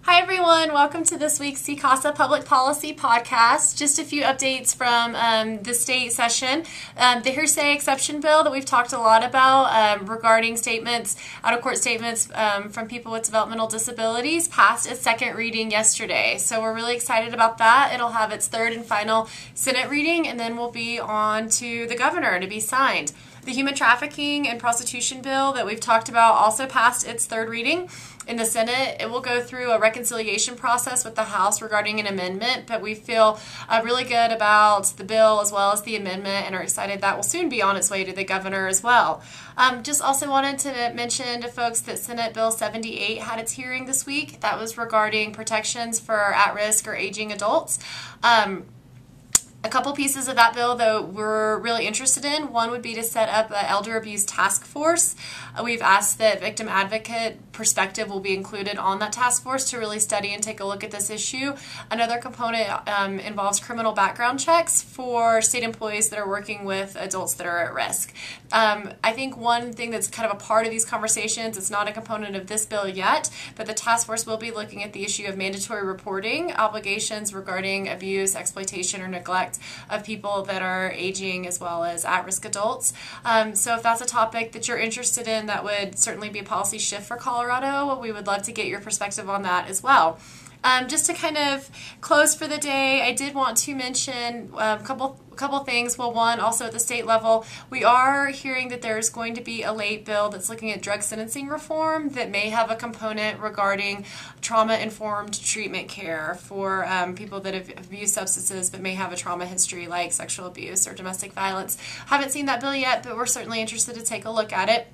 Hi everyone, welcome to this week's CCASA Public Policy Podcast. Just a few updates from the state session. The hearsay exception bill that we've talked a lot about regarding statements, out-of-court statements from people with developmental disabilities passed its second reading yesterday. So we're really excited about that. It'll have its third and final Senate reading, and then we'll be on to the governor to be signed. The human trafficking and prostitution bill that we've talked about also passed its third reading in the Senate. It will go through a reconciliation process with the House regarding an amendment, but we feel really good about the bill as well as the amendment and are excited that will soon be on its way to the governor as well. Just also wanted to mention to folks that Senate Bill 78 had its hearing this week. That was regarding protections for at-risk or aging adults. A couple pieces of that bill that we're really interested in. One would be to set up an elder abuse task force. We've asked that victim advocate perspective will be included on that task force to really study and take a look at this issue. Another component involves criminal background checks for state employees that are working with adults that are at risk. I think one thing that's kind of a part of these conversations, it's not a component of this bill yet, but the task force will be looking at the issue of mandatory reporting obligations regarding abuse, exploitation, or neglect of people that are aging as well as at-risk adults. So if that's a topic that you're interested in, that would certainly be a policy shift for Colorado. We would love to get your perspective on that as well. Just to kind of close for the day, I did want to mention a couple things. Well, one, also at the state level, we are hearing that there's going to be a late bill that's looking at drug sentencing reform that may have a component regarding trauma-informed treatment care for people that have abused substances but may have a trauma history like sexual abuse or domestic violence. Haven't seen that bill yet, but we're certainly interested to take a look at it.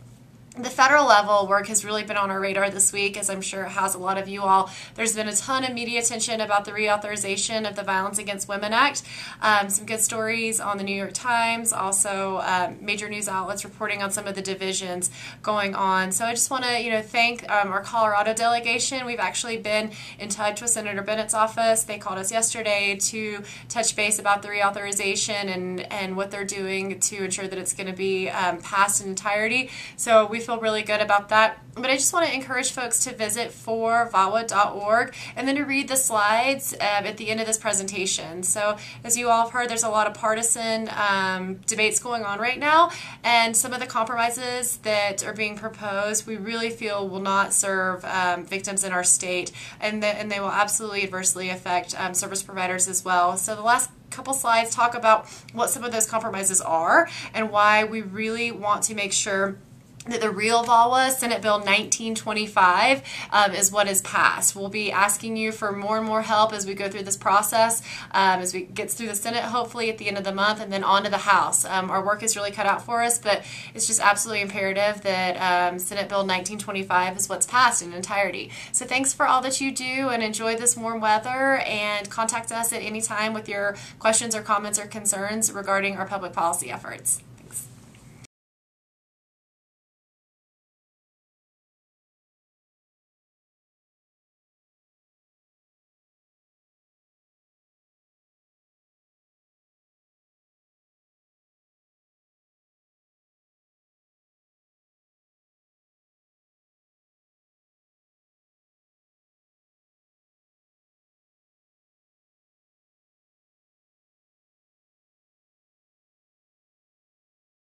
The federal level work has really been on our radar this week, as I'm sure it has a lot of you all. There's been a ton of media attention about the reauthorization of the Violence Against Women Act. Some good stories on the New York Times, also major news outlets reporting on some of the divisions going on. So I just want to thank our Colorado delegation. We've actually been in touch with Senator Bennett's office. They called us yesterday to touch base about the reauthorization and what they're doing to ensure that it's going to be passed in entirety. So we feel really good about that. But I just want to encourage folks to visit forvawa.org and then to read the slides at the end of this presentation. So as you all have heard, there's a lot of partisan debates going on right now, and some of the compromises that are being proposed we really feel will not serve victims in our state, and they will absolutely adversely affect service providers as well. So the last couple slides talk about what some of those compromises are and why we really want to make sure that the real VAWA, Senate Bill 1925, is what is passed. We'll be asking you for more and more help as we go through this process, as we get through the Senate, hopefully at the end of the month, and then on to the House. Our work is really cut out for us, but it's just absolutely imperative that Senate Bill 1925 is what's passed in entirety. So thanks for all that you do, and enjoy this warm weather, and contact us at any time with your questions or comments or concerns regarding our public policy efforts.